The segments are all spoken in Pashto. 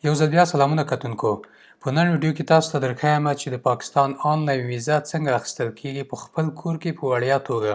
یو ځل بیا سلامونه کتونکو. په نن ویډیو کې تاسو ته درښیم چې د پاکستان آنلاین ویزه څنګه اخیستل کیږي په خپل کور کې په وړیا توګه.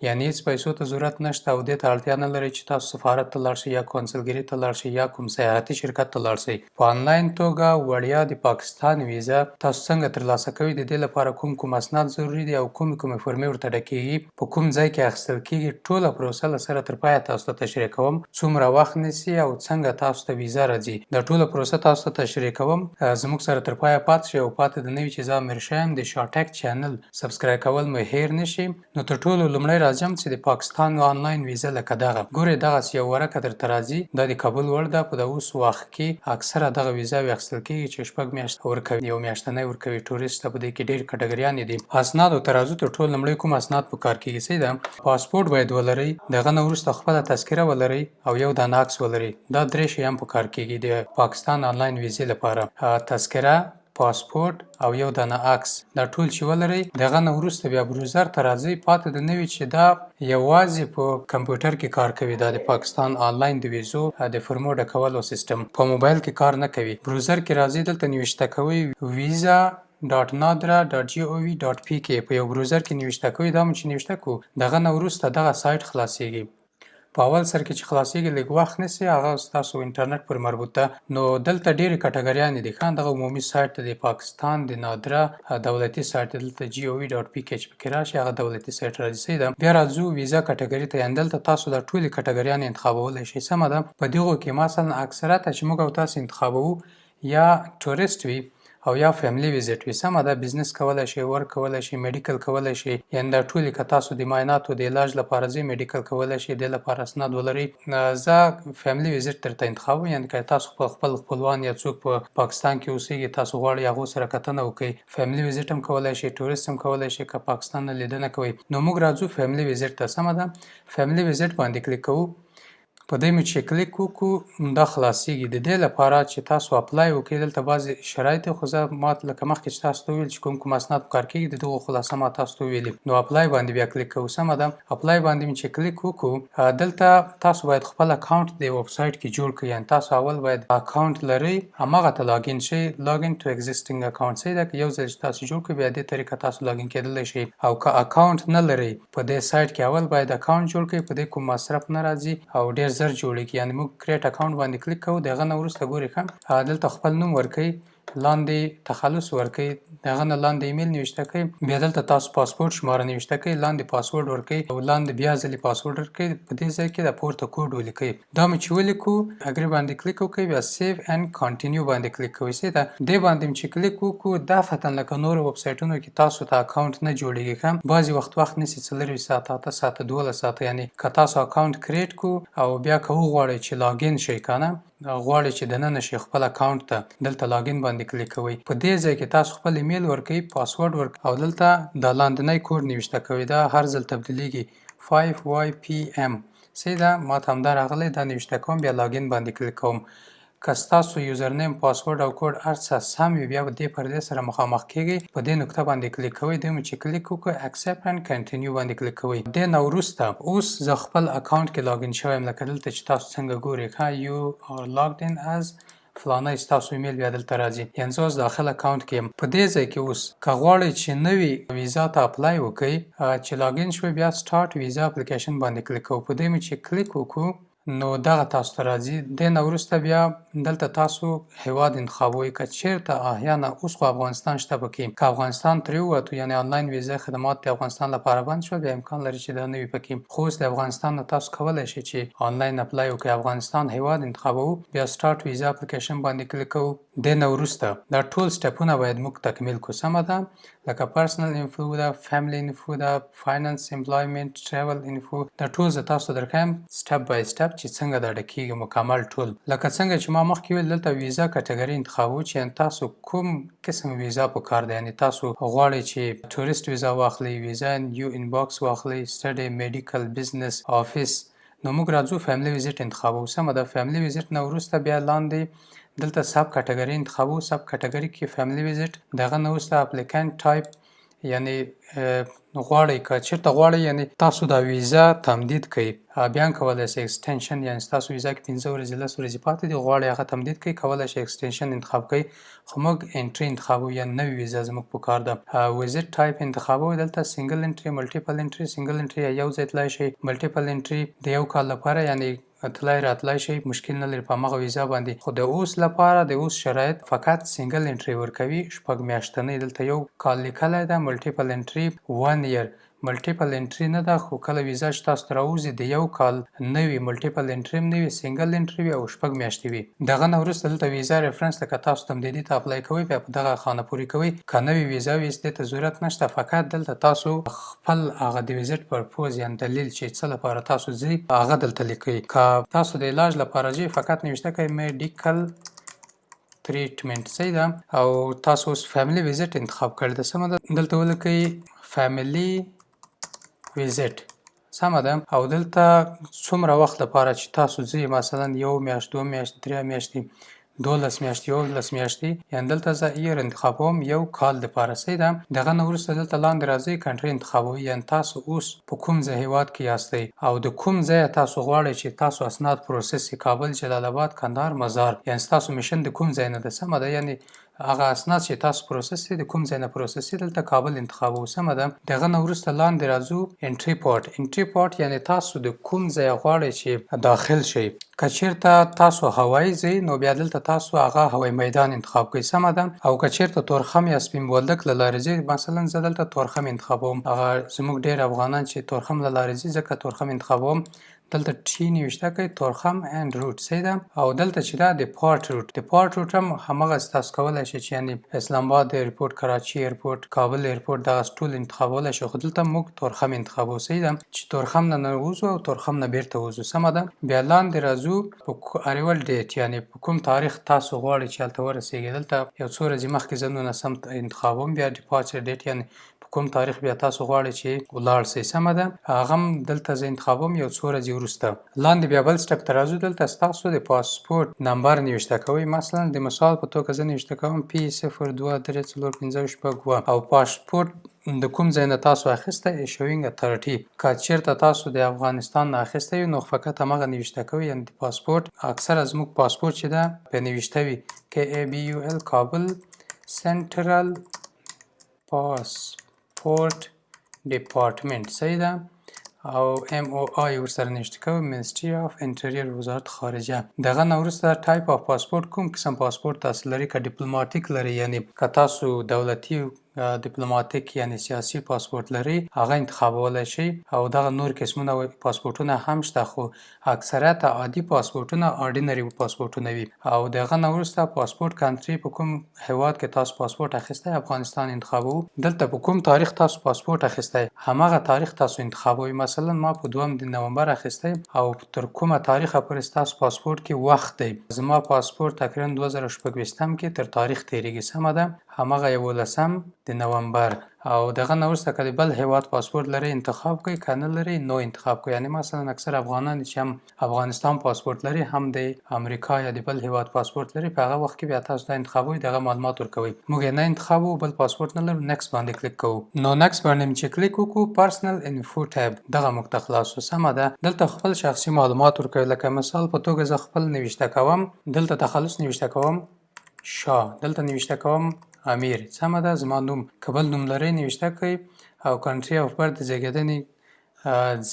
یعنې هیڅ پیسو ته ضرورت نشته او دې ته اړتیا نه لرئ چې تاسو سفارت ته لاړ شئ یا کونسلګرۍ ته لاړ شئ یا کوم سیاحتي شرکت ته لاړ شئ. په آنلاین توګه وړیا د پاکستان ویزه تاسو څنګه ترلاسه کوئ، د دې لپاره کوم اسناد ضروري دي او کومې فورمې ورته ډکیږي، په کوم ځای کې اخیستل کیږي، ټوله پروسه له سره تر پایه تاسو ته تشریح کوم. څومره وخت نیسي او څنګه تاسو ته ویزه راځي، دا ټوله پروسه تاسو ته تشریح کوم. زموږ سره تر پایه پاتې شئ او پاتې د نوي چې زه امیر شیم د شارټک چینل سبسکرایب کول مو هیر نشي. نو تر ټولو لومړی راځم چې د پاکستان آنلاین ویزه لکه دغه ګورئ، دغسې یو ورقه درته راځي. دا د کابل وړ ده. په د اوس وخت کې اکثره دغه ویزاوې اخیستل کېږي چې 6 میاشتې ورکوي، یو میاشتنۍ ورکوي ټوریست ته. په دې کې ډېر کټګریانې دي. اسناد او ترازو تر ټولو لومړی کوم اسناد په کار کېږي؟ صحیح ده. پاسپورټ باید ولرئ، دغه نه وروسته خپله تذکره ولرئ او یو دانه عکس ولرئ. دا درې شیان په کار کېږي د پاکستان آنلاین ویزې لپاره: تذکره، پاسپورټ او یو دانه عکس. دا ټول چې ولرئ، دغه نه وروسته بیا بروزر ته راځئ. پاتې د نوي چې دا یوازې په کمپیوټر کې کار کوي، دا د پاکستان آنلاین د ویزو د فورمو ډکولو سیستم په موبایل کې کار نه کوي. بروزر کې راځئ، دلته نوشته کوئ visa.nadra.gov.pk په یو بروزر کې نوشته کوئ. دا مو چې نوشته کړو، دغه نه وروسته دغه سایټ خلاصیږي. په اول سر کې چې خلاصیږي لږ وخت نیسي، هغه ستاسو انټرنټ پر مربوط ده. نو دلته ډېرې کټګریانې دي. ښه، دغه عمومي سایټ ته د پاکستان د نادره دولتي سایټ دلته gov.pk چې پکې راشي، هغه دولتي سایټ راځي. صحیح ده. بیا راځو ویزا کټګري ته. یعنې دلته تاسو دا ټولې کټګریانې انتخابولی شئ. سمه ده. په دغو کې مثلا اکثرته چې موږ او تاسو انتخابوو یا ټوریست وي او یا فیملی ویزیټ وي. سمه ده. بزنس کولی شئ، ورک کولی شئ، میډیکل کولی شئ. یعنې دا ټولې که تاسو د معایناتو د علاج لپاره ځئ، میډیکل کولی شئ، دې لپاره اسناد ولرئ. زه فیملی ویزیټ درته انتخابوم. یعنې که تاسو خپل خپلوان یا څوک په پاکستان کې اوسېږي، تاسو غواړئ هغو سره کتنه وکړئ، فیملی ویزیټ هم کولی شئ، ټوریست هم کولی شئ که پاکستان نه لیدنه کوئ. نو موږ راځو فیملی ویزیټ ته. سمه ده. فیملی ویزیټ باندې کلیک کوو. په دې مې چې کلیک وکړو، دا خلاصیږي. د دې لپاره چې تاسو اپلای وکړئ، دلته بعضې شرایط دي، خو زه لکه مخکې چې تاسو ته وویل چې کوم اسناد په کار کېږي، د دغو خلاصه ما تاسو ته ویلي. نو اپلای باندې بیا کلیک کوو. سمه ده. اپلای باندې مې چې کلیک وکړو، دلته تاسو باید خپل اکاونټ د ویبسایټ کې جوړ کړئ. یعنې تاسو اول باید اکاونټ لرئ، هماغه ته لاګین شئ. لاګین ټو ایگزیسټینګ اکاونټ. صحیح ده. که یو ځل چې تاسو جوړ کړئ، بیا دې طریقه تاسو لاګین کېدلی شئ. او که اکاونټ نه لرئ، په دې سایټ کې اول باید اکاونټ جوړ کړئ. په دې کوم مصرف نه راځي او ډېر زر جوړېږي. یعنې موږ کریټ اکاونټ باندې کلیک کوو. دغه نه وروسته ګورئ ښه، دلته خپل نوم ورکوئ، لاندې تخلص ورکوئ، دغه نه لاندې ایمیل نوشته کوئ، بیا دلته تاسو پاسپورټ شماره نوشته کوئ، لاندې پاسورډ ورکوئ او لاندې بیا ځلې پاسورډ ورکوئ. په دې ځای کې د پورته کوډ ولیکئ. دا مې چې ولیکو، اګري باندې کلیک وکړئ، بیا سیو اینډ کانټینیو باندې کلیک کوئ. صحیح ده. دې باندې مې چې کلیک وکړو، دفعتاً لکه نورو ویبسایټونو کې تاسو ته اکاونټ نه جوړېږي. ښه، بعضې وخت نیسي 4 ساعته، 8 ساعته، 12 ساعته. یعنې که تاسو اکاونټ کریټ کړو او بیا که وغواړئ چې لاګین شئ، که نه غواړئ چې دننه شئ خپل اکاونټ ته، دلته لاګین باندې کلیک کوئ. په دې ځای کې تاسو خپل ایمیل ورکوئ، پاسورډ ورکوئ او دلته دا لاندنی کوډ نوشته کوئ. دا هر ځل تبدیلیږي 5YPM. صحیح ده. ما ته همدا راغلی، دا نوشته کوم، بیا لاګین باندې کلیک کوم. که ستاسو یوزرنیم، پاسورډ او کوډ هر څه سم وي، بیا به دې پردې سره مخامخ کېږئ. په دې نقطه باندې کلیک کوئ. دې مو چې کلیک وکړو، اکسپټ اینډ کنټینیو باندې کلیک کوئ. دې نه وروسته اوس زه خپل اکاونټ کې لاګین شوی یم، لکه دلته چې تاسو څنګه ګورئ. ښه، یو آر لاګډ ان از فلانی، ستاسو ایمیل بیا دلته راځي. یعنې زه اوس داخل اکاونټ کې یم. په دې ځای کې اوس که غواړئ چې نوي ویزا ته اپلای وکړئ، چې لاګین شوئ، بیا سټارټ ویزا اپلیکیشن باندې کلیک کوو. په دې مې چې کلیک وکړو، نو دغه تاسو ته راځي. دې نه وروسته بیا دلته تاسو هیواد انتخابوئ. که چېرته احیانا اوس خو افغانستان شته پکې، که افغانستان ترې ووتو، یعنې آنلاین ویزا خدمات د افغانستان لپاره بند شول، بیا امکان لري چې دا نه وي پکې. خو اوس د افغانستان نه تاسو کولی شئ چې آنلاین اپلای وکړئ. افغانستان هیواد انتخابوو، بیا سټارټ ویزا اپلیکیشن باندې کلیک کوو. دې نه وروسته دا ټول سټپونه باید موږ تکمیل کړو. سمه ده. لکه پرسنل انفو ده، فیملی انفو ده، فاینانس، امپلایمنټ، ټریول انفو. دا ټول زه تاسو ته درښیم سټپ بای سټپ چې څنګه دا ډکېږي مکمل ټول. لکه څنګه چې ما مخکې ویل، دلته ویزا کټګري انتخابوو چې یعنې تاسو کوم قسم ویزا په کار ده. یعنې تاسو غواړئ چې ټوریست ویزا واخلئ، ویزا نیو انباکس واخلئ، سټډي، میډیکل، بزنس، آفیس. نو موږ راځو فیملی ویزیټ انتخابوو. سمه ده. فیملی ویزیټ نه وروسته بیا لاندې دلته سب کټګري انتخابوو. سب کټګري کې فیملی ویزیټ، دغه نه وروسته اپلیکانټ ټایپ یعنی غواړئ که چېرته غواړئ یعنی تاسو دا ویزه تمدید کړئ بیا هم کولی شئ اکسټنشن یعنی ستاسو ویزه کې 15 ورځې 10 ورځې پاتې دي غواړئ هغه تمدید کړئ کولی شئ اکسټنشن انتخاب کړئ خو موږ انټري انتخابوو یعنی نوې ویزه زموږ په کار ده ویزټ ټایپ انتخابوو دلته سنګل انټري ملټیپل انټري سنګل انټري یو ځای تللی شئ ملټیپل انټري د یو کال لپاره یعنی تلای راتلای شي مشکل نه لري په هغه ویزه باندې خو د اوس لپاره د اوس شرایط فقط سنګل انټري ورکوي شپږ میاشتنۍ دلته یو کال لیکلی ده ملټیپل انټري 1 year ملټیپل انټري نه ده خو کله ویزه چې تاسو ته راوځي د یو کال نه وي ملټیپل انټري هم نه وي سنګل انټري وي او شپږ میاشتې وي دغه نه وروسته دلته ویزه ریفرنس لکه تاسو تمدیدي ته اپلای کوئ بیا په دغه خانه پورې کوئ که نوې ویزه وي دې ته ضرورت نشته فقط دلته تاسو خپل هغه د ویزټ پرپوز یعنې دلیل چې څه لپاره تاسو ځئ هغه دلته لیکئ که تاسو د علاج لپاره ځئ فقط نوشته کوئ میډیکل ټریټمنټ صحیح ده او تاسو اوس فیملی ویزټ انتخاب کړی ده سمه ده دلته ولیکئ فیملی ویزټ سمه ده او دلته څومره وخت لپاره چې تاسو ځئ مثلا یو میاشت دوه میاشتې درې میاشتې 12 میاشتې 11 میاشتې یعنې دلته زه ایر انتخابوم یو کال دپاره صحیح ده دغه نه وروسته دلته لاندې راځئ کنټري انتخابوئ یعنې تاسو اوس په کوم ځای هیواد کې یاستئ او د کوم ځایه تاسو غواړئ چې تاسو اسناد پروسس کړئ کابل جلال آباد کندهار مزار یعنې ستاسو میشن د کوم ځای نه ده سمه ده یعنې هغه اسناد چې تاسو پروسس کړئ د کوم ځای نه پروسس کړئ دلته کابل انتخابوو سمه ده دغه نه وروسته لاندې راځو انټري پورټ یعنې تاسو د کوم ځای غواړئ چې داخل شئ که چېرته تاسو هوایي ځئ نو بیا دلته تاسو هغه هوایي میدان انتخاب کړئ سمه ده او که چېرته تورخم یا سپین بولدک له لارې ځئ مثلا زه دلته تورخم انتخابوم هغه زموږ ډېر افغانان چې تورخم له لارې ځي ځکه تورخم انتخابوم دلته ټي نوشته کوي تورخم اند روټ صحیح ده او دلته چې دا د پارت روټ هم همغسې تاسو کولی شئ چې یعنې اسلام آباد ایرپورټ کراچي ایرپورټ کابل ایرپورټ دغسې ټول انتخابولی شئ خو دلته موږ تورخم انتخابوو صحیح ده چې تورخم نه ننوځو او تورخم نه بیرته وځو سمه ده بیا لاندې راځو په اریول ډیټ یعنې په کوم تاریخ تاسو غواړئ چې هلته ورسیږئ دلته یو څو ورځې مخکې زه 19 انتخابوم بیا ډیپارچر ډیټ یعنې کوم تاریخ بیا تاسو غواړئ چې ولاړ شئ سمه ده هغه هم دلته زه انتخابوم یو څو ورځې وروسته لاندې بیا بل سټپ ته راځو دلته ستاسو د پاسپورټ نمبر نوشته کوئ مثلا د مثال په توګه زه نوشته کوم P023456 او پاسپورټ د کوم ځای نه تاسو اخیستی ایشوینګ اتارټي که چېرته تاسو د افغانستان نه اخیستی وي نو فقط همغه نوشته کوئ یعنې د پاسپورټ اکثره زموږ پاسپورټ چې ده په نوشته وي KABUL کابل سنټرل پاسپورټ ډپارټمنټ صحیح ده او MOI ورسره نوشته کوئ منسټري اف انټریر وزارت خارجه دغه نه وروسته ټایپ اف پاسپورټ کوم قسم پاسپورټ تاسو لرئ که ډیپلوماټیک لرئ یعنې که تاسو دولتي ډیپلوماټیک یعنې سیاسي پاسپورټ لرئ هغه انتخابولی شئ او دغه نور قسمونه پاسپورټونه هم شته خو اکثریت عادي پاسپورټونه آرډینري پاسپورټونه وي او دغه نه وروسته پاسپورټ کنټري په کوم هیواد کې تاسو پاسپورټ اخیستی افغانستان انتخابوو دلته په کوم تاریخ تاسو پاسپورټ اخیستی همغه تاریخ تاسو انتخابوئ مثلا ما په 2 نومبر اخیستی او تر کومه تاریخه پورې ستاسو پاسپورټ کې وخت دی زما پاسپورټ تقریبا 2016 کې تر تاریخ تیریږي سمه ده همغه 11 د نومبر او دغه نه وروسته که د بل هیواد پاسپورټ لرئ انتخاب کړئ که نه لرئ نو انتخاب کړئ یعنې مثلا اکثر افغانان چې هم افغانستان پاسپورټ لري هم د امریکا یا د بل هیواد پاسپورټ لري په هغه وخت کې بیا تاسو دا انتخابوئ دغه معلومات ورکوئ موږ یې نه انتخابوو بل پاسپورټ نه لرو نیکس باندې کلیک کوو نو نیکس باندې چې کلیک وکړو پرسنل انفو ټیب دغه موږ ته خلاص شو سمه ده دلته خپل شخصي معلومات ورکوئ لکه مثال په توګه زه خپل نوشته کوم دلته تخلص نوشته کوم شاه دلته نوشته کوم امیر سمه ده زما نوم که بل نوم لرئ نوشته کړئ او کنټري اف برث د زیږېدنې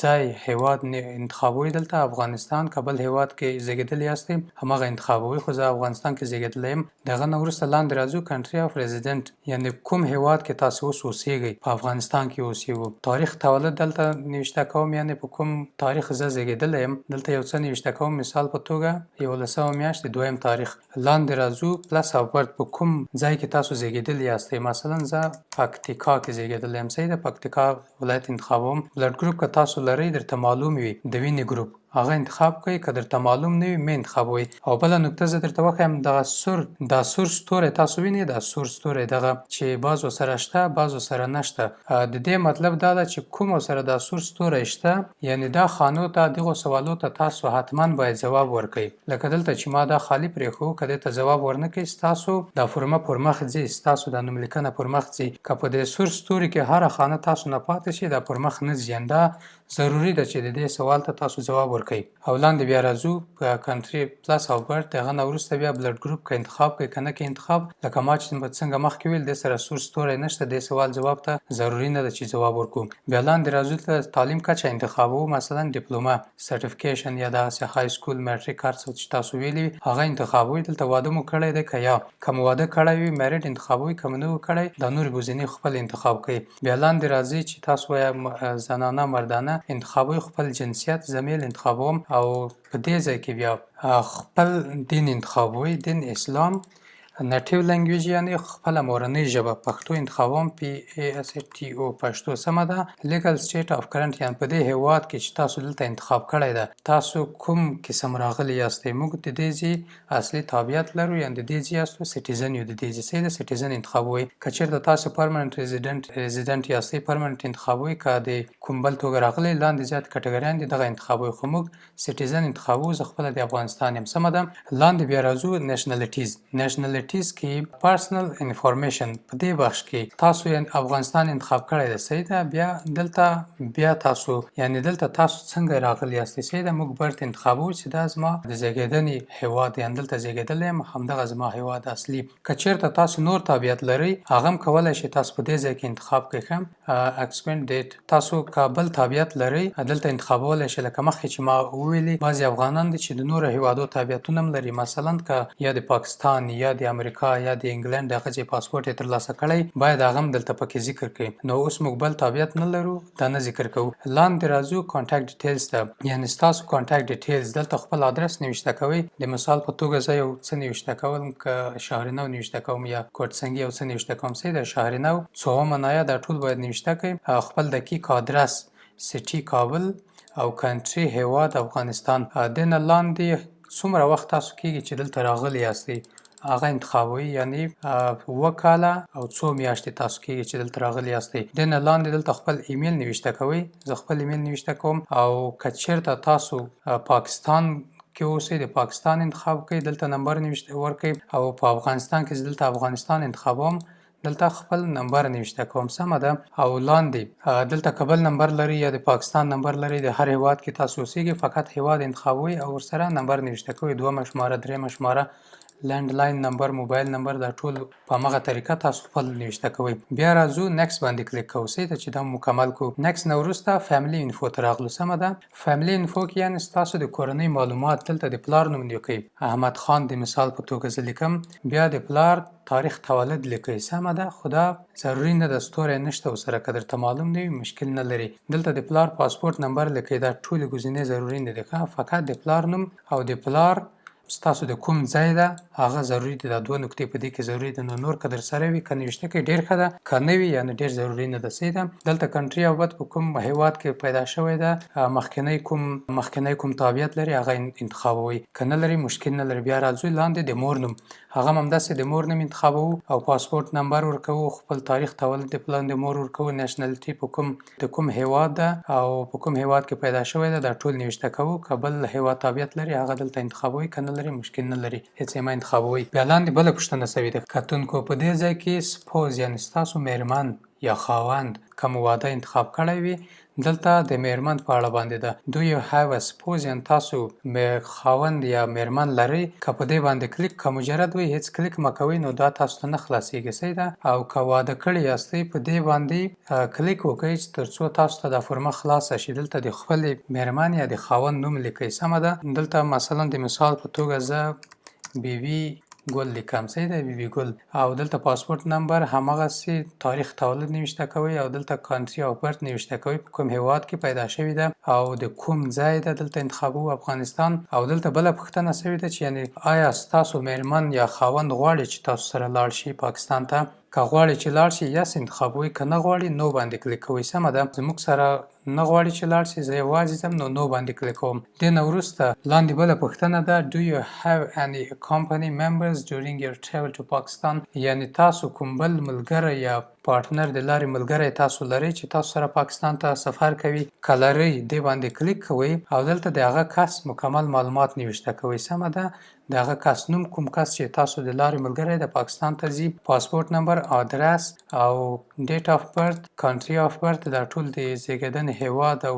ځای هیواد انتخابوئ دلته افغانستان که بل هیواد کې زیږېدلي یاستئ همغه انتخابوئ خو زه افغانستان کې زیږېدلی یم دغه نه وروسته لاندې راځو کنټري اف ریزیډنټ یعنې کوم هیواد کې تاسو اوس اوسیږئ په افغانستان کې اوسیږو تاریخ تولد دلته نوشته کوم یعنې په کوم تاریخ زه زیږېدلی یم دلته یو څه نوشته کوم مثال په توګه 11 میاشت د 2 تاریخ لاندې راځو پلس اف برث په کوم ځای کې تاسو زیږېدلي یاستئ مثلا زه پکتیکا کې زیږېدلی یم صحیح ده پکتیکا ولایت انتخابوم بلډ ګروپ که تاسو لرئ درته معلوم وي د وینې ګروپ هغه انتخاب کړئ، که درته معلوم نه وي مه انتخابوئ. او بله نکته زه درته وښیم، دا سور ستوری تاسو وینئ، دا سور ستوری دغه چې بعضو سره شته بعضو سره نشته. د دې مطلب دا ده چې کومو سره دا سور ستوری شته، یعنې دا خانو ته دغو سوالو ته تاسو حتما باید جواب ورکړئ. لکه دلته چې ما دا خالي پرېښو، که دې ته جواب ورنه کړئ ستاسو دا فورمه پر مخ ځي، ستاسو دا نوملیکنه پر مخ ځي. که په دې سور ستوري کې هره خانه تاسو نه پاتې شي دا پر مخ نه ځي. دا ضروري ده چې د دې سوال ته تاسو جواب ورکړئ. او لاندې بیا راځو په کنټري پلس او برت، هغه نه وروسته بیا بلډ ګروپ که انتخاب کړئ که نه کړئ انتخاب. لکه ما چې څنګه مخکې ویل دې سره سور ستوری نشته، دې سوال جواب ته ضروري نه ده چې جواب ورکړو. بیا لاندې راځو ته تعلیم کچه انتخابوو، مثلا ډیپلوما، سرټیفیکیشن یا دغسې های سکول، میټریک، هر څه چې تاسو ویلي وي هغه انتخابوئ. دلته واده مو کړی دی که یا که مو واده کړی وي میریډ انتخابوئ، که مو نه وي کړی دا نورې ګزینې خپل انتخاب کړئ. بیا لاندې راځئ چې تاسو وایه زنانه مردانه انتخابوئ، خپل جنسیت زمیل انتخابوم. او په دې ځای کې بیا خپل دین انتخابوئ، دین اسلام. نیټیو لنګویج یعنی خپله مورنۍ ژبه پښتو انتخابوم، PASTO پښتو سمه ده. لیګل سټیټ آف کرنټ یعنی په دې هیواد کې چې تاسو دلته انتخاب کړی ده تاسو کوم قسم راغلي یاستئ. موږ د دې ځای اصلي تابعیت لرو، یعنی د دې ځای یاستو سټیزن یو، د دې ځای صحیح ده سټیزن انتخابوئ. که چېرته تاسو پرمننټ ریزیډنټ یاستئ پرمننټ انتخابوئ. که د کوم بل توګه راغلی لاندې زیات کټګریان دي دغه انتخابوئ، خو موږ سټیزن انتخابوو. زه خپله د افغانستان یم سمه ده. لاندې بیا راځو نیشنلټیز کې پرسنل انفارمیشن، په دې بخش کې تاسو افغانستان انتخاب کړی ده صحیح ده. بیا دلته بیا تاسو یعنی دلته تاسو څنګه راغلی یاستئ صحیح ده. موږ برت انتخابوو چې دا زما د زیږېدنې هیواد یعنی دلته زیږېدلی یم، همدغه زما هیواد اصلي. که چېرته تاسو نور تابعیت لرئ هغه هم کولی شئ تاسو په دې ځای کې انتخاب کړئ. ښه اکسپینډ ډیټ تاسو که بل تابعیت لرئ دلته انتخابولی شئ. لکه مخکې چې ما وویلي بعضې افغانان دي چې د نورو هیوادو تابعیتونه هم لري، مثلا که یا د پاکستان یا د امریکا یا د انګلند هغه چې پاسپورټ یې ترلاسه کړی باید هغه هم دلته پکې ذکر کړي. نو اوس موږ بل تابعیت نه لرو دا نه ذکر کوو. لاندې راځو کانټاکټ ډیټیلز ته، یعنې ستاسو کانټاکټ ډیټیلز. دلته خپل ادرس نوشته کوئ. د مثال په توګه زه یو څه نوشته کوم، که شهرنو نوشته کوم یا کوټسنګي یو څه نوشته کوم صحیح ده. شهرنو، څومه نایه دا ټول باید نوشته کړئ. خپل دقیق ادرس، سټي کابل او کنټري هیواد افغانستان. د نه لاندې څومره وخت تاسو کېږي چې دلته راغلي یاستئ هغه انتخابوئ، یعنی 2 کاله او 2 میاشتې تاسو کېږي چې دلته راغلي یاستئ. د نه لاندې دلته خپل ایمیل نوشته کوئ. زه خپل ایمیل نوشته کوم. او که چېرته تاسو پاکستان کې اوسئ د پاکستان انتخاب کړئ، دلته نمبر نوشته ورکړئ. او په افغانستان کې دلته افغانستان انتخابوم، دلته خپل نمبر نوشته کوم سمه ده. او لاندې دلته که بل نمبر لرئ یا د پاکستان نمبر لرئ د هر هیواد کې تاسو اوسیږئ فقط هیواد انتخابوئ او ورسره نمبر نوشته کوئ، 2 شماره 3 شماره لینډلاین نمبر، موبایل نمبر، دا ټول په همغه طریقه تاسو خپل نوشته کوئ. بیا راځو نیکس باندې کلیک کوو صحیح ده چې دا مکمل کو. نیکس نه وروسته فیملی انفو ته راغلو سمه ده. فیملی انفو کې یعنې ستاسو د کورنۍ معلومات. دلته د پلار نوم لیکئ، احمد خان د مثال په توګه زه لیکم. بیا د پلار تاریخ تولد لیکئ سمه ده. خو دا ضروري نه ده، ستوری نشته ورسره، که درته معلوم نه وي مشکل نه لري. دلته د پلار پاسپورټ نمبر لیکئ. دا ټولې ګزینې ضروري نه دي، فقط د پلار نوم او د پلار ستاسو د کوم ځای ده هغه ضروري دي. دا 2 نقطې په دې کې ضروري دي. نو نور که در سره وي که نوشته کړئ ډېر ښه ده، که نه وي یعنې ډېر ضروري نه ده صحیح ده. دلته کنټري او بد په کوم هیواد کې پیدا شوی ده، مخکینی کوم تابعیت لري هغه انتخابوئ، که نه لري مشکل نه لري. بیا راځو لاندې د مور نوم، هغه هم همداسې د مور نوم انتخابوو او پاسپورټ نمبر ورکوو، خپل تاریخ تولد د پلان د مور ورکوو، نیشنلټي د کوم هیواد ده او په کوم هیواد کې پیدا شوی ده دا ټول نوشته کوو. که بل هیواد تابعیت لري هغه دلته انتخابوئ، که نه لري مشکل نه لري هیڅ یې مه انتخابوئ. بیا لاندې بله پوښتنه سوې ده کتونکو، په دې ځای کې سپوز یعنې ستاسو میرمن یا خاوند که مو واده انتخاب کړی وي دلته د میرمن په اړه باندې ده. Do you have a spouse یعنې تاسو خاوند یا میرمن لرئ. که په دې باندې کلیک که مجرد وي هیڅ کلیک مه کوئ، نو دا تاسو ته نه خلاصیږي صحیح ده. او که واده کړي یاستئ په دې باندې کلیک وکړئ چې تر څو تاسو ته دا فورمه خلاصه شي. دلته د خپلې میرمن یا د خاوند نوم لیکئ سمه ده. دلته مثلا د مثال په توګه زه بیبي ګل لیکم صحیح ده، بیبي ګل. او دلته پاسپورټ نمبر همغسې تاریخ تولد نوشته کوئ او دلته کانټري او برت نوشته کوئ، په کوم هیواد کې پیدا شوي ده او د کوم ځای ده دلته انتخابوو افغانستان. او دلته بله پوښتنه سوې ده چې یعنې آیا ستاسو میرمن یا خاوند غواړي چې تاسو سره لاړ شي پاکستان ته. که غواړي چې لاړ شي یس انتخابوي، که نه غواړي نو باندې کلیک کوئ. سمه ده، زموږ سره نه غواړي چې لاړ شي، زه یوازې ځم نو نو باندې کلیک کوم. دې نه وروسته لاندې بله پوښتنه ده Do you have any company members during your travel to Pakistan؟ یعنې تاسو کوم بل ملګری یا پارتنر د لارې ملګری تاسو لرئ چې تاسو سره پاکستان ته سفر کوي؟ که لرئ دې باندې کلیک کوئ او دلته د هغه کس مکمل معلومات نوشته کوئ. سمه ده، د هغه کس نوم، کوم کس چې تاسو د لارې ملګری د پاکستان ته ځي، پاسپورت نمبر، آدرس او ډیټ آف برث، کنټري آف برث، دا ټول د زیږیدنې هیواد او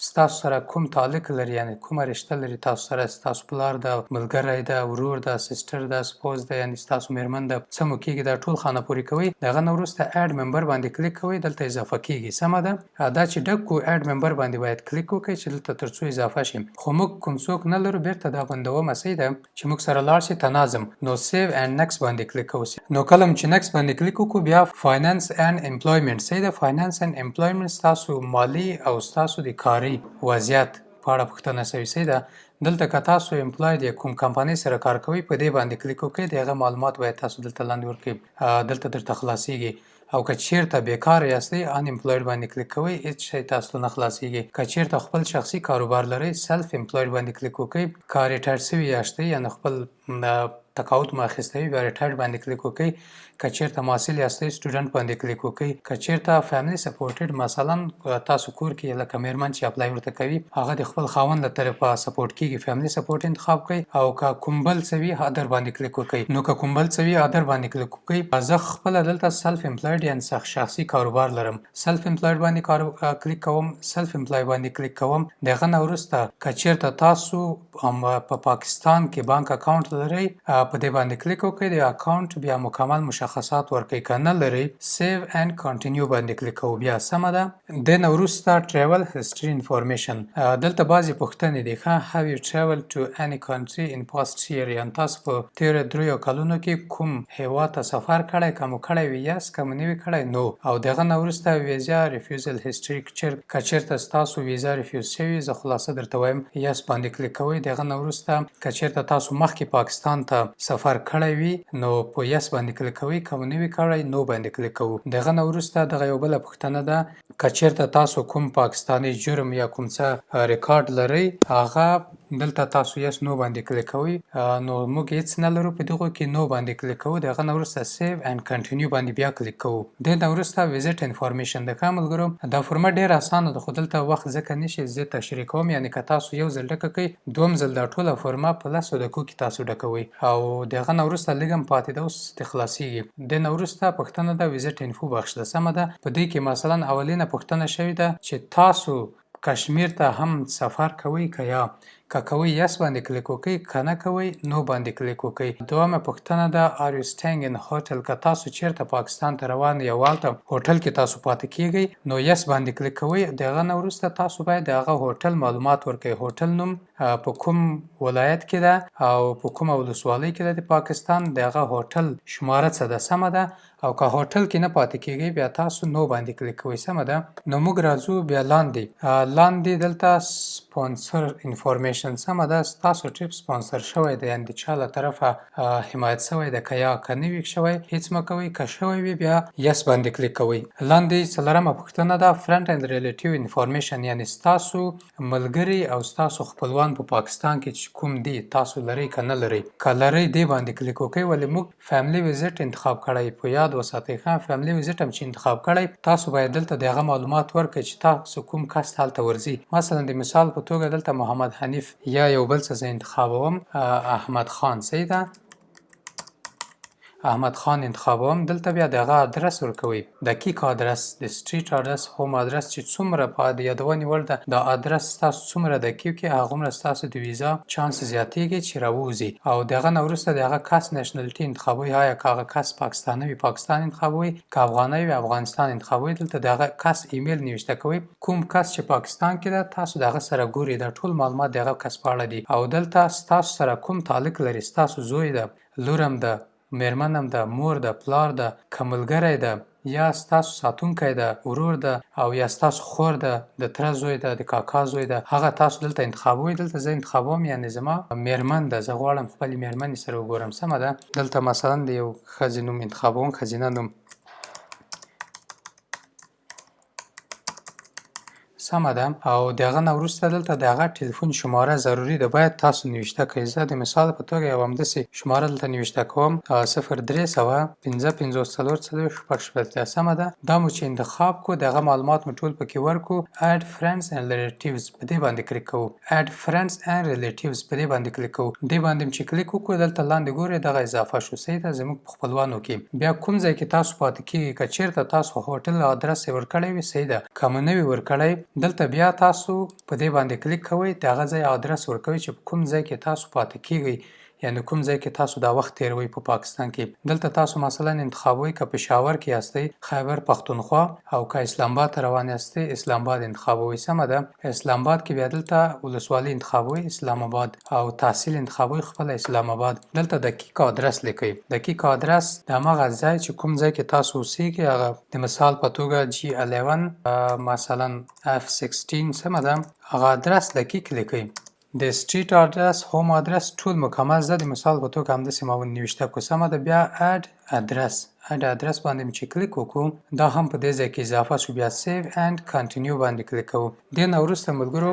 ستاسو سره کوم تعلق لري، یعنې کومه رشته لري تاسو سره، ستاسو پلار ده، ملګری ده، ورور ده، سسټر ده، سپوز ده، یعنې ستاسو میرمن ده، څه مو کېږي، دا ټول خانه پورې کوئ. د هغه نه وروسته اډ ممبر باندې کلیک کوئ، دلته اضافه کېږي. سمه ده، دا چې ډک کړو اډ ممبر باندې باید کلیک وکړئ چې دلته تر څو اضافه شي. خو موږ کوم څوک نه لرو، بیرته دا بندومه صحیح ده چې موږ سره لاړ شي تناظم. نو سیو اینډ نیکسټ باندې کلیک کوو. نو کله چې نیکسټ باندې کلیک وکړو بیا فاینانس اینډ امپلایمنټ صحیح ده، فاینانس اینډ امپلایمنټ ستاسو مالی او ستاسو د کاري وضعیت په اړه پوښتنه شوې. صحیح ده، دلته که تاسو امپلای د کوم کمپنۍ سره کار کوئ په دې باندې کلیک وکړئ، د هغه معلومات باید تاسو دلته لاندې ورکړئ، دلته درته خلاصیږي. او که چیرته بیکاره یاستئ ان امپلایډ باندې کلیک کوئ، هیڅ شی تاسو نه خلاصیږي. که چیرته خپل شخصي کاروبار لرئ سلف امپلایډ باندې کلیک وکړئ. که ریټایر شوي یاستئ یعنې خپل تقاعد مو اخیستی بیا ریټایر باندې کلیک وکړئ. که چیرته محصل یاستئ سټوډنټ باندې کلیک وکړئ. که چیرته فیملی سپورټډ مثلا تاسو کور کې لکه میرمن چې اپلای ورته کوي هغه د خپل خاوند له طرفه سپورټ کیږي، فیملی سپورټ انتخاب کړئ. او که کوم بل څه وي ادر باندې کلیک وکړئ. نو که کوم بل څه وي ادر باندې کلیک وکړئ. زه خپله دلته سلف امپلایډ یعنې شخصي کاروبار لرم، سلف امپلایډ باندې کلیک کوم. سلف امپلای باندې کلیک کوم. د هغه نه وروسته که چیرته تاسو په پاکستان کې بانک اکاونټ لرئ په دې باندې کلیک وکړئ. د اکاونټ بیا مکمل مشخصات ورکړئ. که نه لرئ سیو اینډ کنټینیو باندې کلیک کوو. بیا سمه ده. د نه وروسته ټریول هسټري انفارمیشن، دلته بعضې پوښتنې دي ښه have you traveled to any country in past year، یعنې تاسو په تېرو 3 کلونو کې کوم هیواد ته سفر کړی، که مو کړی وي یس، که مو نه وي کړی نو. او د هغه نه وروسته ویزا ریفیوزل هسټري، که چیرته ستاسو ویزا ریفیوز شوي زه خلاصه درته وایم یس باندې کلیک کوئ. د هغه نه وروسته که چیرته تاسو مخکې پاکستان ته سفر کړی وي نو په یس باندې کلیک کوئ، که مو نه وي کړی نو باندې کلیک کوو. د هغه نه وروسته دغه یو بله پوښتنه ده که چیرته تاسو کوم پاکستاني جرم یا کوم څه ریکارډ لرئ هغه دلته تاسو یس نو باندې کلیک کوئ. نو موږ هیڅ نه لرو په دغو کې، نو باندې کلیک کوو. د هغه نه وروسته سیو اینډ کنټینیو باندې بیا کلیک کوو. د نه وروسته ویزټ انفارمیشن ده. ښه ملګرو دا فورمه ډېره اسانه ده خو دلته وخت ځکه نشي زه تشریح کوم. یعنې که تاسو یو ځل ډکه کړئ دوم ځل دا ټوله فورمه په 10 دقیقو کې تاسو ډکوئ. او د هغه نه وروسته لږ هم پاتې ده اوس د خلاصیږي. د نه وروسته پوښتنه ده ویزټ انفو بخش ده. سمه ده، په دې کې مثلا اولینه پوښتنه شوې ده چې تاسو کشمیر ته هم سفر کوئ که یا، که کوئ یس باندې کلیک وکړئ، که نه کوئ نو باندې کلیک وکړئ. دومه پوښتنه ده are you staying in hotel، که تاسو چیرته پاکستان ته روان یو هلته هوټل کې تاسو پاتې کیږئ نو یس باندې کلیک کوئ. د هغه نه وروسته تاسو باید د هغه هوټل معلومات ورکړئ، هوټل نوم په کوم ولایت کې ده او په کومه ولسوالۍ کې ده د پاکستان، د هغه هوټل شماره څه ده. سمه ده. او که هوټل کې نه پاتې کیږئ بیا تاسو نو باندې کلیک کوئ. سمه ده. نو موږ راځو بیا لاندې دلته سپانسر انفارمیشن. سمه ده، ستاسو ټریپ سپانسر شوی دی یعنې د چا له طرفه حمایت شوی دی. که یا که نه وي شوی هیڅ مه کوئ، که شوی وي بیا یس باندې کلیک کوئ. لاندې څلورمه پوښتنه ده فرنټ اینډ ریلیټیو انفارمیشن، یعنې ستاسو ملګري او ستاسو خپلوان په پاکستان کې چې کوم دي تاسو لرئ که نه لرئ. که لرئ دې باندې کلیک وکړئ. ولې موږ فیملی ویزټ انتخاب کړی، په یاد وساتئ ښه. فیملی ویزټ هم چې انتخاب کړی تاسو باید دلته د هغه معلومات ورکړئ چې تاسو کوم کس هلته ورځي. مثلا د مثال په توګه دلته محمد حنیف یا یو بل څه زه انتخابوم، احمد خان. صحیح ده، احمد خان انتخابوم. دلته بیا د هغه ادرس ورکوئ، دقیق ادرس، د سټریټ ادرس، هوم ادرس چې څومره په د یادونې وړ ده. دا ادرس ستاسو څومره دقیق کې هغومره ستاسو د ویزا چانس زیاتیږي چې راووځي. او د هغه نه وروسته د هغه کس نیشنلټي انتخابوئ، آیا که هغه کس پاکستانی وي پاکستان انتخابوئ، که افغانی وي افغانستان انتخابوئ. دلته د هغه کس ایمیل نوشته کوئ، کوم کس چې پاکستان کې ده تاسو د هغه سره ګورئ. دا ټول معلومات د هغه کس په اړه دي. او دلته ستاسو سره کوم تعلق لري، ستاسو زوی ده، لورم ده، میرمنم ده، مور ده، پلار ده، که ملګری ده یا ستاسو ساتونکی ده، ورور ده او یا ستاسو خور ده، د تره زوی ده، د کاکا زوی ده، هغه تاسو دلته انتخابوئ. دلته زه انتخابوم یعنې زما میرمن ده، زه غواړم خپلې میرمنې سره وګورم. سمه ده. دلته مثلا د یو ښځې نوم انتخابوم، ښځینه نوم. سمه ده او د هغه نه وروسته دلته د هغه ټلیفون شماره ضروري ده باید تاسو نوشته کړئ. زه د مثال په توګه یو همداسې شماره دلته نوشته کوم 0300 سمه ده. دا مو چې انتخاب کو د هغه معلومات مو ټول پکې ورکو. add friends and relatives په دې باندې کلیک کوو. add friends and relatives په دې باندې کلیک کوو. دې باندې چې کلیک وکړو دلته لاندې ګورئ دغه اضافه شو. صحیح ده. زموږ په خپلوانو کې بیا کوم ځای کې تاسو پاتې کیږئ که چیرته تاسو هوټل ادرس یې ورکړی وي صحیح ده. که مو نه وي ورکړی دلته بیا تاسو په دې باندې کلیک کوئ د هغه ځای ادرس ورکوئ چې په کوم ځای کې تاسو پاتې کیږئ یعنی کوم ځای کې تاسو دا وخت تیروئ په پاکستان کې. دلته تاسو مثلا انتخابوئ که پېښور کې یاستئ خیبر پښتونخوا او که اسلام آباد ته روان یاستئ اسلام آباد انتخابوئ. سمه ده. اسلام آباد کې بیا دلته ولسوالۍ انتخابوئ اسلام آباد او تحصیل انتخابوئ خپل اسلام آباد. دلته دقیق ادرس لیکئ. دقیق ادرس د همغه ځای چې کوم ځای کې تاسو اوسېږئ هغه د مثال په توګه G11 مثلا F16 سمه ده هغه ادرس دقیق لیکئ. د سټریټ ادرس هوم ادرس ټول مکمل زه د مثال په توګه همداسې ما ونیوشته کړو. سمه ده. بیا اډ ادرس باندې چې کلیک وکړو دا هم په دې ځای کې اضافه شو. بیا سیو اند کنټینیو باندې کلیک کوو. دې نه وروسته ملګرو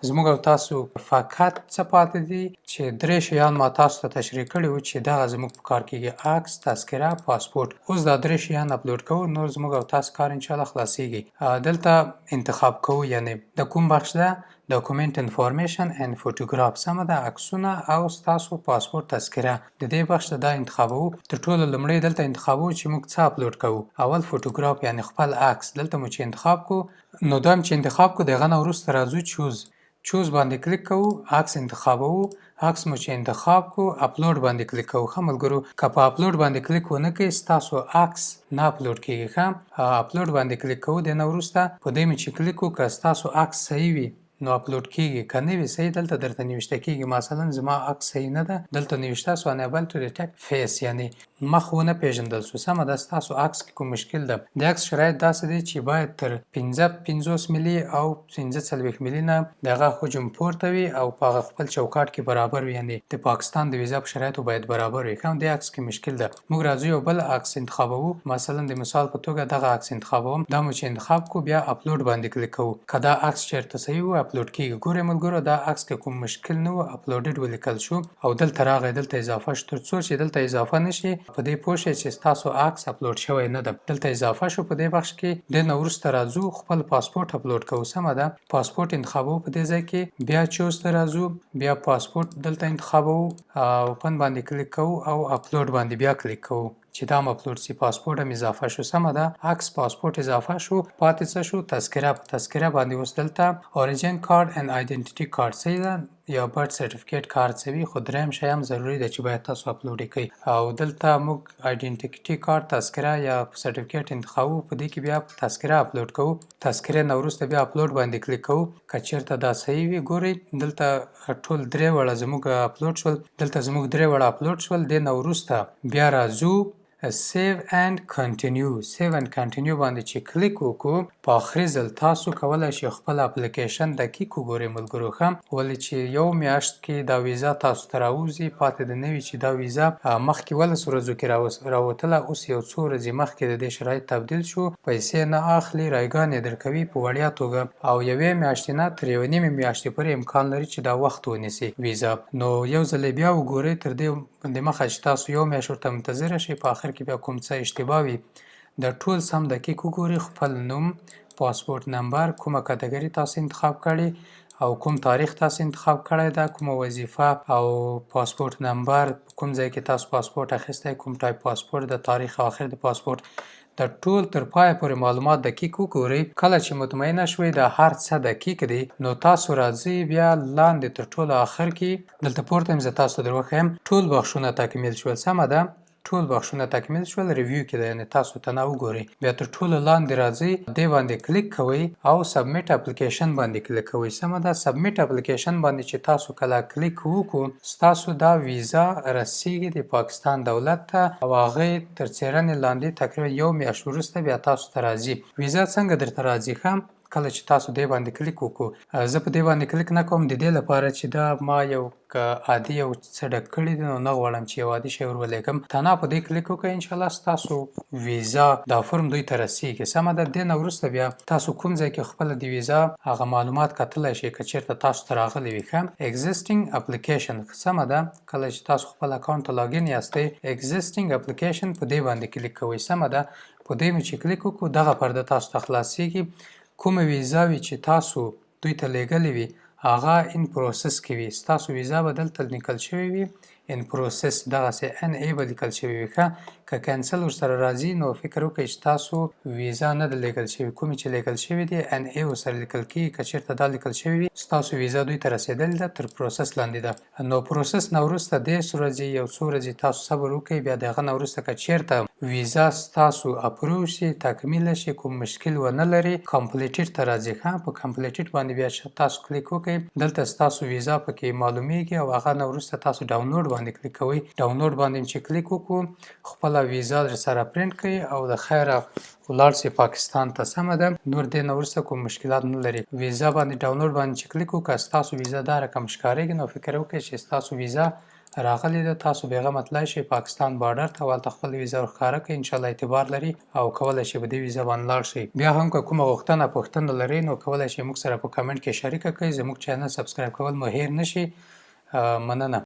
زموږ او تاسو فقط څه پاتې دي چې درې شیان ما تاسو ته تشریح کړي وو چې دغه زموږ په کار کېږي عکس تذکره پاسپورټ. اوس دا درې شیان اپلوډ کوو نور زموږ او تاسو کار انشاءالله خلاصېږي. دلته انتخاب کوو یعنی د کوم بخش ده ډاکومنت انفارمیشن اند فوټوګراف سمه ده عکسونه او ستاسو پاسپورټ تذکره د دې بخش ته دا انتخابوو. تر ټولو لومړی دلته انتخابوو چې موږ څه اپلوډ کوو. اول فوټوګراف یعنی خپل عکس. دلته مو چې انتخاب کو نو دا چې انتخاب کو دغه نه وروسته راځو چوز باندې کلیک کوو. عکس انتخابوو. عکس مو چې انتخاب کو اپلوډ باندې کلیک کوو. ښه ملګرو که په اپلوډ باندې کلیک ونه کړئ ستاسو عکس نه اپلوډ کېږي. ښه اپلوډ باندې کلیک کوو. د نه وروسته په دې مې چې کلیک وکړو که ستاسو عکس صحیح وي نو اپلوډ کېږي که نه وي صحیح دلته درته نوشته کېږي. مثلا زما عکس صحیح نه ده دلته نوشته سو unable to detect face یعنی مخ ونه پیژندل سو. سمه ده. ستاسو عکس کې کوم مشکل ده. د عکس شرایط داسې دی چې باید تر 50 ملي او 45 ملي نه دغه حجم پورته وي او په هغه خپل چوکاټ کې برابر وي یعنی د پاکستان د ویزا په شرایطو باید برابر وي. کوم د عکس کې مشکل ده. موږ راځو یو بل عکس انتخابوو. مثلا د مثال په توګه دغه عکس انتخابوم. دا مو چې انتخاب کو بیا اپلوډ باندې کلیک کوو. که دا عکس چیرته صحیح وو اپلوډ کېږي. ګورئ ملګرو دا عکس کې کوم مشکل نه وو اپلوډډ ولیکل شو او دلته راغی دلته اضافه شو. تر څو چې دلته اضافه نشي په دې پوه شئ چې ستاسو عکس اپلوډ شوی نه ده. دلته اضافه شو په دې بخش کې. د نه وروسته راځو خپل پاسپورټ اپلوډ کوو. سمه ده. پاسپورټ انتخابوو په دې ځای کې. بیا چوز ته راځو بیا پاسپورټ دلته انتخابوو اوپن باندې کلیک کوو او اپلوډ باندې بیا کلیک کوو چې دا اپلوډ سي. پاسپورټ هم اضافه شو. سمه ده. عکس پاسپورټ اضافه شو. پاتې څه شو تذکره. په تذکره باندې اوس دلته اوریجن کارت اند آیډنټیټي کارت صحیح ده یا برث سرټیفیکیټ کارت سوي خو دریم شی هم ضروري ده چې باید تاسو اپلوډ کړئ او دلته موږ آیډنټیټي کارت تذکره یا سرټیفیکیټ انتخابو. په دې کې بیا تذکره اپلوډ کوو. تذکره نه وروسته بیا اپلوډ باندې کلیک کوو. که چیرته دا صحیح وي ګورئ دلته ټول درې وړه زموږ اپلوډ شول. دلته زموږ درې وړه اپلوډ شول. د نه وروسته بیا راځو سیو اند کنټینیو باندې چې کلیک وکړو په آخري ځل تاسو کولی شئ خپل اپلیکیشن دقیق وګورئ ملګرو. ښه ولې چې یو میاشت کې دا ویزا تاسو ته راوځي پاتې د نه وي چې دا ویزا مخکې 12 ورځو کې راوتله اوس یو څو ورځې مخکې د دې شرایط تبدیل شو. پیسې نه اخلي رایګان یې درکوي په وړیا توګه او یوې میاشتې نه تر یوې نیمې میاشتې پورې امکان لري چې دا وخت ونیسي ویزا. نو یو ځل بیا وګورئ تر دې دمخه چې تاسو یو میاشت ورته منتظره شئ په آخر کې بیا کوم څه اشتباه وي د ټول سم دقیق وګورئ. خپل نوم پاسپورټ نمبر کومه کټګوري تاسو انتخاب کړئ او کوم تاریخ تاسو انتخاب کړی ده کومه وظیفه او پاسپورټ نمبر کوم ځای کې تاسو پاسپورټ اخیستی کوم ټایپ پاسپورټ د تاریخ آخر د پاسپورټ د ټول تر پایه پورې معلومات دقیق وګورئ. کله چې مطمئنه شوئ دا هر څه دقیق دی نو تاسو راځئ بیا لاندې تر ټولو آخر کې دلته پورته هم زه تاسو در وښیم ټول بخشونه تکمیل شول. سمه ده. ټول بخشونه تکمیل شول. ریویو کې ده یعنې تاسو ته نه وګورئ. بیا تر ټولو لاندې راځئ دې باندې کلیک کوئ او سبمیټ اپلیکیشن باندې کلیک کوئ. سمه ده. سبمیټ اپلیکیشن باندې چې تاسو کله کلیک وکړو ستاسو دا ویزا رسیږي د پاکستان دولت ته او هغه تر څېړنې لاندې تقریبا یو میاشت وروسته بیا تاسو ته راځي. ویزا څنګه درته راځي ښه کله چې تاسو دې باندې کلیک وکړو زه په دې باندې کلیک نه کوم د دې لپاره چې دا ما یو عادي یو څه ډک کړي دي نو نه غواړم چې یو عادي شی ورولېږم تنها په دې کلیک وکړئ انشاءالله ستاسو ویزا دا فورم دوی ته رسیږي سمه ده دې نه وروسته بیا تاسو کوم ځای کې خپله د ویزا هغه معلومات کتلی شئ که چېرته تاسو ته راغلی وي ښه اګزسټینګ اپلیکیشن سمه ده کله چې تاسو خپل اکاونټ ته لاګین یاستئ اګزسټینګ اپلیکیشن په دې باندې کلیک کوئ سمه ده په دې مې چې کلیک وکړو دغه پرده تاسو ته خلاصیږي کومه ویزا وي چې تاسو دوی ته لیږلې وي هغه ان پروسس کې وي ستاسو ویزا به دلته لیکل شوی وي ان پروسس دغسې ان ای به لیکل شوی وي ښه که کینسل ورسره راځي نو فکر وکړئ چې تاسو ویزا نه ده لیږل شوي کومې چې لیږل شوي دي ان ای ورسره لیکل کېږي که چېرته دا لیکل شوي وي ستاسو ویزا دوی ته رسېدلې ده تر پروسس لاندې ده نو پروسس نه وروسته 10 ورځې یو څو ورځې تاسو صبر وکړئ بیا د هغه نه وروسته که چېرته ویزا ستاسو اپروو شي تکمیله شي کوم مشکل ونه لري کمپلیټډ ته راځي ښه په کمپلیټډ باندې بیا تاسو کلیک وکړئ دلته ستاسو ویزا پکې معلومیږي او هغه نه وروسته تاسو ډاونلوډ باندې کلیک کوئ ډاونلوډ باندې چې کلیک وکړو خپله ویزا در سره پرنټ کړئ او د خیره ولاړ سئ پاکستان ته سمه ده نور دې نه وروسته کوم مشکلات نه لري ویزا باندې ډاونلوډ باندې چې کلیک وکړه ستاسو ویزا دا رقم ښکارېږي نو فکر وکړئ چې ستاسو ویزا راغلی ده تاسو بېغمه تللی شئ پاکستان بارډر ته هلته خپله ویزا ورښکاره کړئ انشاءالله اعتبار لري او کولی شئ په دې ویزا باندې لاړ شئ بیا هم که کومه غوښتنه پوښتنه لرئ نو کولی شئ موږ سره په کمنټ کې شریکه کړئ زموږ چینل سبسکرایب کول مو هیر نه شي مننه